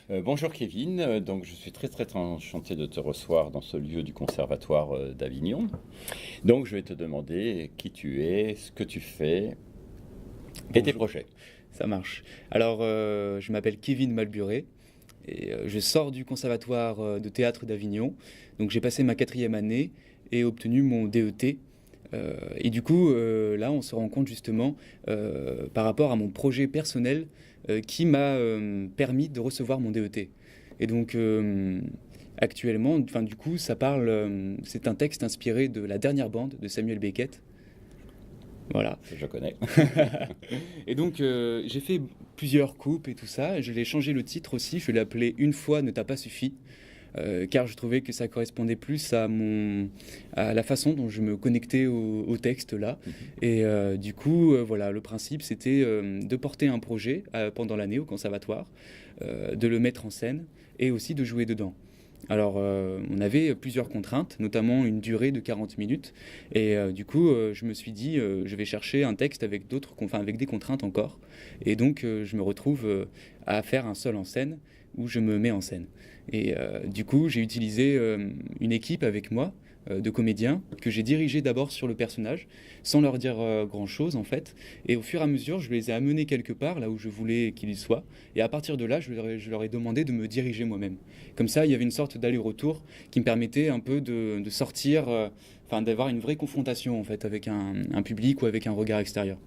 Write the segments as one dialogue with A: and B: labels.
A: Bonjour Kevin, donc je suis très très enchanté de te recevoir dans ce lieu du Conservatoire d'Avignon. Donc je vais te demander qui tu es, ce que tu fais et tes
B: Bonjour,
A: projets.
B: ça marche. Alors, je m'appelle Kevin Malburet et je sors du Conservatoire de théâtre d'Avignon. Donc, j'ai passé ma quatrième année et obtenu mon DET. Et du coup, là, on se rend compte justement par rapport à mon projet personnel qui m'a permis de recevoir mon DET. Et donc, actuellement, enfin, du coup, ça parle. C'est un texte inspiré de La dernière bande de Samuel Beckett. Voilà.
A: Je connais.
B: Et donc, j'ai fait plusieurs coupes et tout ça. Je l'ai changé le titre aussi. Je l'ai appelé Une fois ne t'a pas suffi. Car je trouvais que ça correspondait plus à la façon dont je me connectais au texte là. Et du coup, voilà, le principe c'était de porter un projet pendant l'année au conservatoire, de le mettre en scène et aussi de jouer dedans. Alors, on avait plusieurs contraintes, notamment une durée de 40 minutes. Et du coup, je me suis dit, je vais chercher un texte avec enfin, avec des contraintes encore. Et donc, je me retrouve à faire un seul en scène où je me mets en scène. Et du coup, j'ai utilisé une équipe avec moi de comédiens que j'ai dirigé d'abord sur le personnage, sans leur dire grand-chose en fait. Et au fur et à mesure, je les ai amenés quelque part, là où je voulais qu'ils soient. Et à partir de là, je leur ai demandé de me diriger moi-même. Comme ça, il y avait une sorte d'aller-retour qui me permettait un peu de sortir, enfin d'avoir une vraie confrontation en fait avec un public ou avec un regard extérieur.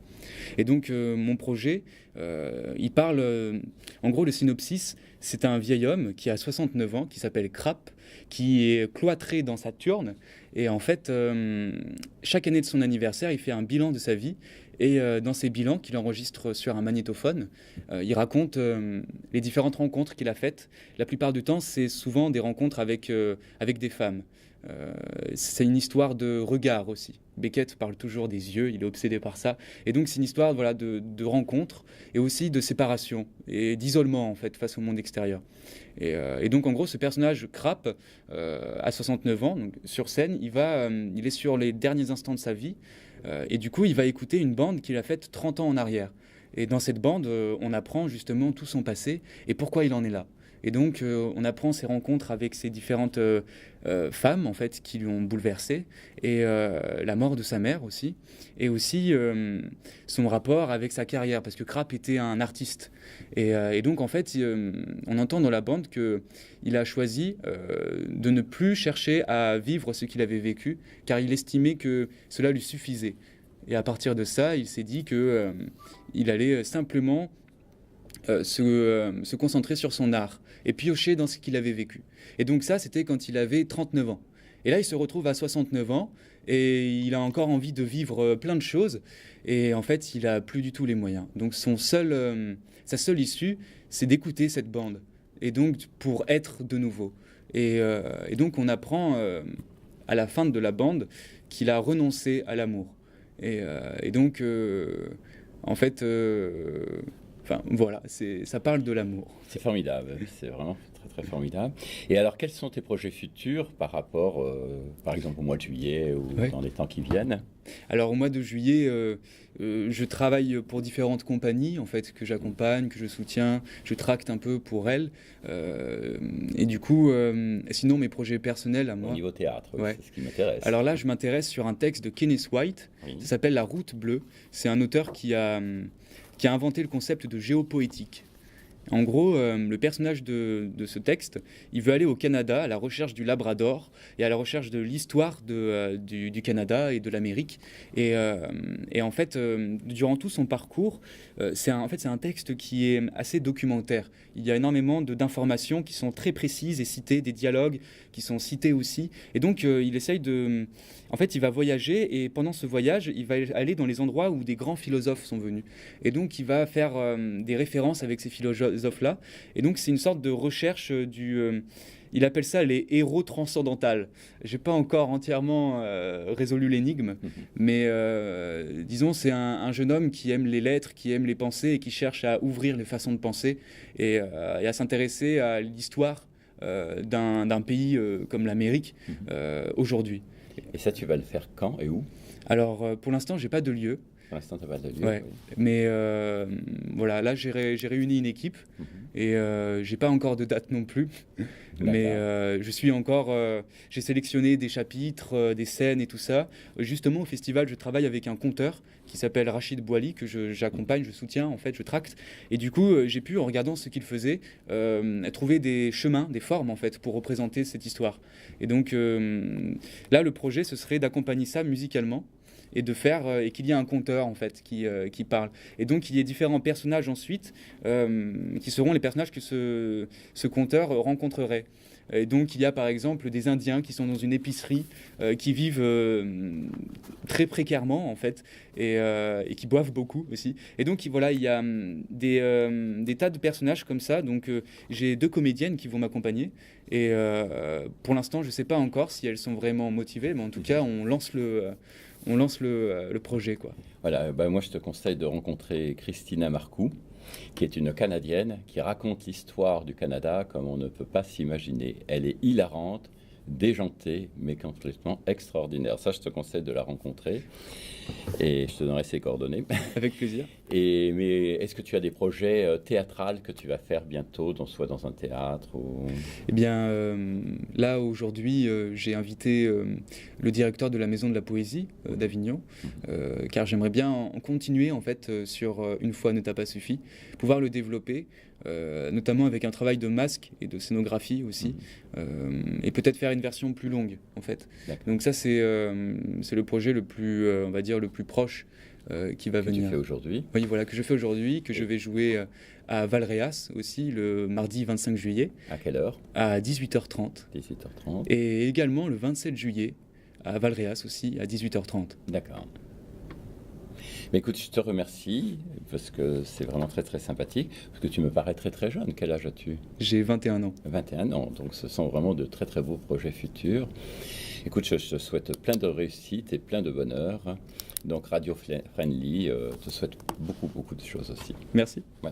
B: Et donc mon projet, il parle, en gros le synopsis, c'est un vieil homme qui a 69 ans, qui s'appelle Crap, qui est cloîtré dans sa turne. Et en fait, chaque année de son anniversaire, il fait un bilan de sa vie. Et dans ces bilans qu'il enregistre sur un magnétophone, il raconte les différentes rencontres qu'il a faites. La plupart du temps, c'est souvent des rencontres avec des femmes. C'est une histoire de regard aussi. Beckett parle toujours des yeux, il est obsédé par ça. Et donc c'est une histoire voilà, de rencontre et aussi de séparation et d'isolement en fait face au monde extérieur. Et donc en gros ce personnage Crap à 69 ans, donc, sur scène, il est sur les derniers instants de sa vie et du coup il va écouter une bande qu'il a faite 30 ans en arrière. Et dans cette bande, on apprend justement tout son passé et pourquoi il en est là. Et donc, on apprend ses rencontres avec ces différentes femmes, en fait, qui lui ont bouleversé, et la mort de sa mère aussi, et aussi son rapport avec sa carrière, parce que Krapp était un artiste. Et donc, en fait, on entend dans la bande qu'il a choisi de ne plus chercher à vivre ce qu'il avait vécu, car il estimait que cela lui suffisait. Et à partir de ça, il s'est dit que il allait simplement se concentrer sur son art et piocher dans ce qu'il avait vécu. Et donc ça, c'était quand il avait 39 ans. Et là, il se retrouve à 69 ans et il a encore envie de vivre plein de choses. Et en fait, il a plus du tout les moyens. Donc sa seule issue, c'est d'écouter cette bande. Et donc pour être de nouveau. Et donc on apprend à la fin de la bande qu'il a renoncé à l'amour. Et donc, en fait, enfin, voilà, ça parle de l'amour.
A: C'est formidable, oui, c'est vraiment très très formidable. Et alors quels sont tes projets futurs par rapport, par exemple au mois de juillet ou
B: Ouais.
A: dans les temps qui viennent?
B: Alors, au mois de juillet, je travaille pour différentes compagnies, en fait, que j'accompagne, que je soutiens, je tracte un peu pour elles. Et du coup, sinon, mes projets personnels à
A: Au
B: moi.
A: niveau théâtre, oui,
B: Ouais.
A: c'est ce qui m'intéresse.
B: Alors là, je m'intéresse sur un texte de Kenneth White,
A: Oui.
B: ça s'appelle La Route bleue. C'est un auteur qui a inventé le concept de géopoétique. En gros, le personnage de ce texte, il veut aller au Canada à la recherche du Labrador et à la recherche de l'histoire du Canada et de l'Amérique. Et en fait, durant tout son parcours, c'est un texte qui est assez documentaire. Il y a énormément d'informations qui sont très précises et citées, des dialogues qui sont cités aussi. Et donc, il essaye de... En fait, il va voyager et pendant ce voyage, il va aller dans les endroits où des grands philosophes sont venus. Et donc, il va faire des références avec ces philosophes-là. Et donc, c'est une sorte de recherche il appelle ça les héros transcendantales. J'ai pas encore entièrement résolu l'énigme, mais disons, c'est un jeune homme qui aime les lettres, qui aime les pensées et qui cherche à ouvrir les façons de penser et à s'intéresser à l'histoire d'un pays comme l'Amérique aujourd'hui.
A: Et ça, tu vas le faire quand et où?
B: Alors, pour l'instant, j'ai pas de lieu.
A: Pour l'instant, tu n'as pas de lieu.
B: Ouais.
A: Oui.
B: Mais voilà, là j'ai réuni une équipe et j'ai pas encore de date non plus. Mais je suis encore, j'ai sélectionné des chapitres, des scènes et tout ça. Justement au festival, je travaille avec un conteur qui s'appelle Rachid Bouali que j'accompagne, je soutiens en fait, je tracte. Et du coup, j'ai pu en regardant ce qu'il faisait trouver des chemins, des formes en fait pour représenter cette histoire. Et donc là, le projet ce serait d'accompagner ça musicalement. Et de faire et qu'il y ait un conteur en fait qui parle et donc il y ait différents personnages ensuite qui seront les personnages que ce conteur rencontrerait. Et donc il y a par exemple des Indiens qui sont dans une épicerie qui vivent très précairement en fait et qui boivent beaucoup aussi. Et donc voilà, il y a des tas de personnages comme ça. Donc j'ai 2 comédiennes qui vont m'accompagner et pour l'instant je ne sais pas encore si elles sont vraiment motivées, mais en tout cas on lance le projet, quoi.
A: Voilà, moi je te conseille de rencontrer Christina Marcoux, qui est une Canadienne qui raconte l'histoire du Canada comme on ne peut pas s'imaginer. Elle est hilarante, déjantée, mais complètement extraordinaire. Ça, je te conseille de la rencontrer et je te donnerai ses coordonnées.
B: Avec plaisir.
A: Mais est-ce que tu as des projets théâtrales que tu vas faire bientôt, soit dans un théâtre ou...
B: Eh bien, là, aujourd'hui, j'ai invité le directeur de la Maison de la Poésie d'Avignon, car j'aimerais bien en continuer, en fait, sur Une fois ne t'a pas suffi, pouvoir le développer, notamment avec un travail de masque et de scénographie aussi, et peut-être faire une version plus longue, en fait. Donc ça, c'est le projet le plus, on va dire, le plus proche qui va venir.
A: Que tu fais aujourd'hui.
B: Oui, voilà, que je fais aujourd'hui, que je vais jouer à Valréas aussi le mardi 25 juillet.
A: À quelle heure?
B: À 18h30.
A: 18h30.
B: Et également le 27 juillet à Valréas aussi à 18h30.
A: D'accord. Mais écoute, je te remercie parce que c'est vraiment très très sympathique, parce que tu me parais très très jeune. Quel âge as-tu?
B: J'ai 21 ans.
A: 21 ans, donc ce sont vraiment de très très beaux projets futurs. Écoute, je te souhaite plein de réussite et plein de bonheur. Donc Radio Friendly te souhaite beaucoup de choses aussi.
B: Merci.
A: Ouais.